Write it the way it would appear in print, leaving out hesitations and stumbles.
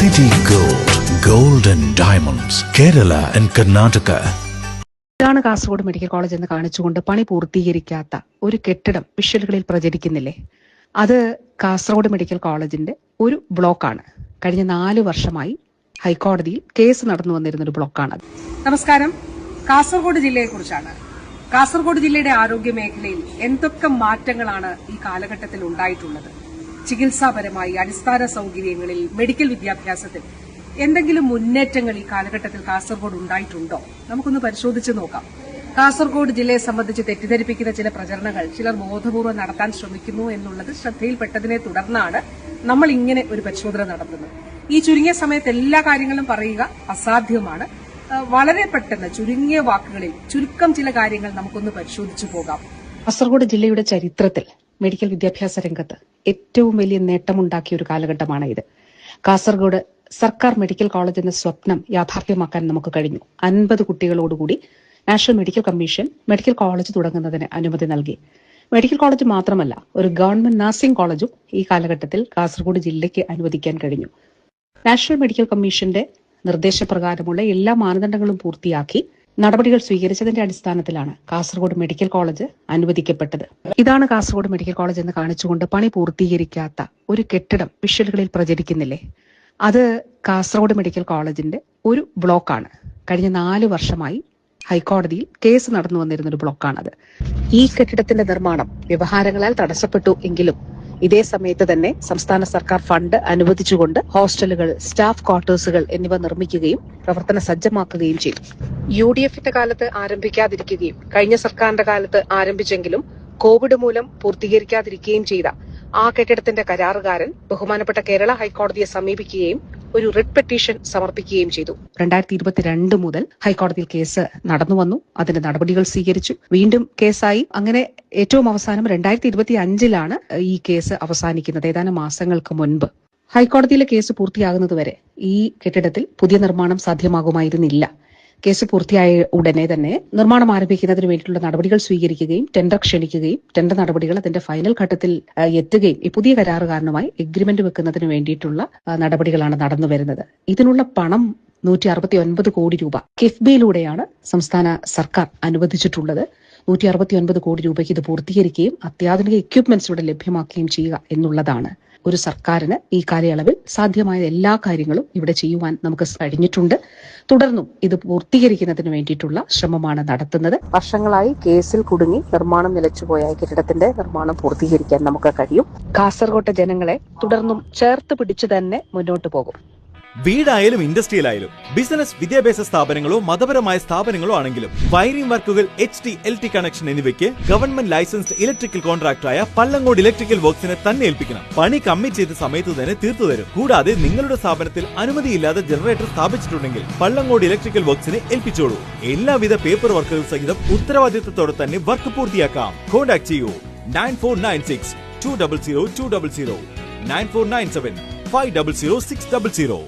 City Gold, Gold and Diamonds, Kerala and Karnataka. ഇതാണ് Kasaragod medical college എന്ന് കാണിച്ചുകൊണ്ട് പണി പൂർത്തീകരിക്കാത്ത ഒരു കെട്ടിടം വിഷ്വലുകളിൽ പ്രചരിക്കുന്നില്ലേ? അത് കാസർഗോഡ് മെഡിക്കൽ കോളേജിന്റെ ഒരു ബ്ലോക്കാണ്. കഴിഞ്ഞ 4 വർഷമായി ഹൈക്കോടതിയിൽ കേസ് നടന്നു വന്നിരുന്ന ഒരു ബ്ലോക്കാണ്. നമസ്കാരം. കാസർഗോഡ് ജില്ലയെക്കുറിച്ചാണ്. കാസർഗോഡ് ജില്ലയുടെ ആരോഗ്യ മേഖലയിൽ എന്തൊക്കെ മാറ്റങ്ങളാണ് ഈ കാലഘട്ടത്തിൽ ഉണ്ടായിട്ടുള്ളത്? ചികിത്സാപരമായി, അടിസ്ഥാന സൌകര്യങ്ങളിൽ, മെഡിക്കൽ വിദ്യാഭ്യാസത്തിൽ എന്തെങ്കിലും മുന്നേറ്റങ്ങൾ ഈ കാലഘട്ടത്തിൽ കാസർഗോഡ് ഉണ്ടായിട്ടുണ്ടോ? നമുക്കൊന്ന് പരിശോധിച്ച് നോക്കാം. കാസർഗോഡ് ജില്ലയെ സംബന്ധിച്ച് തെറ്റിദ്ധരിപ്പിക്കുന്ന ചില പ്രചരണങ്ങൾ ചിലർ ബോധപൂർവ്വം നടത്താൻ ശ്രമിക്കുന്നു എന്നുള്ളത് ശ്രദ്ധയിൽപ്പെട്ടതിനെ തുടർന്നാണ് നമ്മൾ ഇങ്ങനെ ഒരു പരിശോധന നടത്തുന്നത്. ഈ ചുരുങ്ങിയ സമയത്ത് എല്ലാ കാര്യങ്ങളും പറയുക അസാധ്യമാണ്. വളരെ പെട്ടെന്ന് ചുരുങ്ങിയ വാക്കുകളിൽ ചുരുക്കം ചില കാര്യങ്ങൾ നമുക്കൊന്ന് പരിശോധിച്ചു പോകാം. കാസർഗോഡ് ജില്ലയുടെ ചരിത്രത്തിൽ മെഡിക്കൽ വിദ്യാഭ്യാസ രംഗത്ത് ഏറ്റവും വലിയ നേട്ടമുണ്ടാക്കിയ ഒരു കാലഘട്ടമാണ് ഇത്. കാസർഗോഡ് സർക്കാർ മെഡിക്കൽ കോളേജ് എന്ന സ്വപ്നം യാഥാർത്ഥ്യമാക്കാൻ നമുക്ക് കഴിഞ്ഞു. 50 കുട്ടികളോടുകൂടി national medical commission medical college തുടങ്ങുന്നതിന് അനുമതി നൽകി. മെഡിക്കൽ കോളേജ് മാത്രമല്ല, ഒരു ഗവൺമെന്റ് നഴ്സിംഗ് കോളേജും ഈ കാലഘട്ടത്തിൽ കാസർഗോഡ് ജില്ലയ്ക്ക് അനുവദിക്കാൻ കഴിഞ്ഞു. നാഷണൽ മെഡിക്കൽ കമ്മീഷന്റെ നിർദ്ദേശപ്രകാരമുള്ള എല്ലാ മാനദണ്ഡങ്ങളും പൂർത്തിയാക്കി നടപടികൾ സ്വീകരിച്ചതിന്റെ അടിസ്ഥാനത്തിലാണ് കാസർഗോഡ് മെഡിക്കൽ കോളേജ് അനുവദിക്കപ്പെട്ടത്. ഇതാണ് കാസർഗോഡ് മെഡിക്കൽ കോളേജ് എന്ന് കാണിച്ചുകൊണ്ട് പണി പൂർത്തീകരിക്കാത്ത ഒരു കെട്ടിടം വിഷ്വലുകളിൽ പ്രചരിക്കുന്നില്ലേ? അത് കാസർഗോഡ് മെഡിക്കൽ കോളേജിന്റെ ഒരു ബ്ലോക്കാണ്. കഴിഞ്ഞ 4 വർഷമായി ഹൈക്കോടതിയിൽ കേസ് നടന്നു വന്നിരുന്ന ഒരു ബ്ലോക്കാണത്. ഈ കെട്ടിടത്തിന്റെ നിർമ്മാണം വ്യവഹാരങ്ങളാൽ തടസ്സപ്പെട്ടു എങ്കിലും ഇതേ സമയത്ത് തന്നെ സംസ്ഥാന സർക്കാർ ഫണ്ട് അനുവദിച്ചുകൊണ്ട് ഹോസ്റ്റലുകൾ, സ്റ്റാഫ് ക്വാർട്ടേഴ്സുകൾ എന്നിവ നിർമ്മിക്കുകയും പ്രവർത്തന സജ്ജമാക്കുകയും ചെയ്തു. UDFന്റെ കാലത്ത് ആരംഭിക്കാതിരിക്കുകയും കഴിഞ്ഞ സർക്കാരിന്റെ കാലത്ത് ആരംഭിച്ചെങ്കിലും കോവിഡ് മൂലം പൂർത്തീകരിക്കാതിരിക്കുകയും ചെയ്ത ആ കെട്ടിടത്തിന്റെ കരാറുകാരൻ ബഹുമാനപ്പെട്ട കേരള ഹൈക്കോടതിയെ സമീപിക്കുകയും ഒരു റിട്ട് പെറ്റീഷൻ സമർപ്പിക്കുകയും ചെയ്തു. 2022 മുതൽ ഹൈക്കോടതിയിൽ കേസ് നടന്നു വന്നു. അതിന്റെ നടപടികൾ സ്വീകരിച്ചു. വീണ്ടും കേസായി. അങ്ങനെ ഏറ്റവും അവസാനം 2025 ഈ കേസ് അവസാനിക്കുന്നത്. ഏതാനും മാസങ്ങൾക്ക് മുൻപ് ഹൈക്കോടതിയിലെ കേസ് പൂർത്തിയാകുന്നതുവരെ ഈ കെട്ടിടത്തിൽ പുതിയ നിർമ്മാണം സാധ്യമാകുമായിരുന്നില്ല. കേസ് പൂർത്തിയായ ഉടനെ തന്നെ നിർമ്മാണം ആരംഭിക്കുന്നതിന് വേണ്ടിയിട്ടുള്ള നടപടികൾ സ്വീകരിക്കുകയും ടെൻഡർ ക്ഷണിക്കുകയും ടെൻഡർ നടപടികൾ അതിന്റെ ഫൈനൽ ഘട്ടത്തിൽ എത്തുകയും ഈ പുതിയ കരാറുകാരനുമായി എഗ്രിമെന്റ് വെക്കുന്നതിന് വേണ്ടിയിട്ടുള്ള നടപടികളാണ് നടന്നു വരുന്നത്. ഇതിനുള്ള പണം 169 കോടി രൂപ കിഫ്ബിയിലൂടെയാണ് സംസ്ഥാന സർക്കാർ അനുവദിച്ചിട്ടുള്ളത്. 169 കോടി രൂപയ്ക്ക് ഇത് പൂർത്തീകരിക്കുകയും അത്യാധുനിക എക്യുപ്മെന്റ്സ് ഇവിടെ ലഭ്യമാക്കുകയും ചെയ്യുക എന്നുള്ളതാണ്. ഒരു സർക്കാരിന് ഈ കാലയളവിൽ സാധ്യമായ എല്ലാ കാര്യങ്ങളും ഇവിടെ ചെയ്യുവാൻ നമുക്ക് കഴിഞ്ഞിട്ടുണ്ട്. തുടർന്നും ഇത് പൂർത്തീകരിക്കുന്നതിന് വേണ്ടിയിട്ടുള്ള ശ്രമമാണ് നടത്തുന്നത്. വർഷങ്ങളായി കേസിൽ കുടുങ്ങി നിർമ്മാണം നിലച്ചുപോയ കെട്ടിടത്തിന്റെ നിർമ്മാണം പൂർത്തീകരിക്കാൻ നമുക്ക് കഴിയും. കാസർഗോട്ടെ ജനങ്ങളെ തുടർന്നും ചേർത്ത് പിടിച്ചു തന്നെ മുന്നോട്ട് പോകും. വീടായാലും ഇൻഡസ്ട്രിയിലായാലും ബിസിനസ്, വിദ്യാഭ്യാസ സ്ഥാപനങ്ങളോ മതപരമായ സ്ഥാപനങ്ങളോ ആണെങ്കിലും വയറിംഗ് വർക്കുകൾ, HT, LT കണക്ഷൻ എന്നിവയ്ക്ക് ഗവൺമെന്റ് ലൈസൻസ്ഡ് ഇലക്ട്രിക്കൽ കോൺട്രാക്ടറായ പള്ളങ്ങോട് ഇലക്ട്രിക്കൽ വർക്സിനെ തന്നെ ഏൽപ്പിക്കണം. പണി കമ്മിറ്റ് ചെയ്ത സമയത്ത് തന്നെ തീർത്തു തരും. കൂടാതെ നിങ്ങളുടെ സ്ഥാപനത്തിൽ അനുമതിയില്ലാതെ ജനറേറ്റർ സ്ഥാപിച്ചിട്ടുണ്ടെങ്കിൽ പള്ളങ്ങോട് ഇലക്ട്രിക്കൽ വർക്സിനെ ഏൽപ്പിച്ചോളൂ. എല്ലാവിധ പേപ്പർ വർക്കുകൾ സഹിതം ഉത്തരവാദിത്തത്തോടെ തന്നെ വർക്ക് പൂർത്തിയാക്കാം. കോൺടാക്ട് ചെയ്യൂ 9496 200 200 9497 500 600.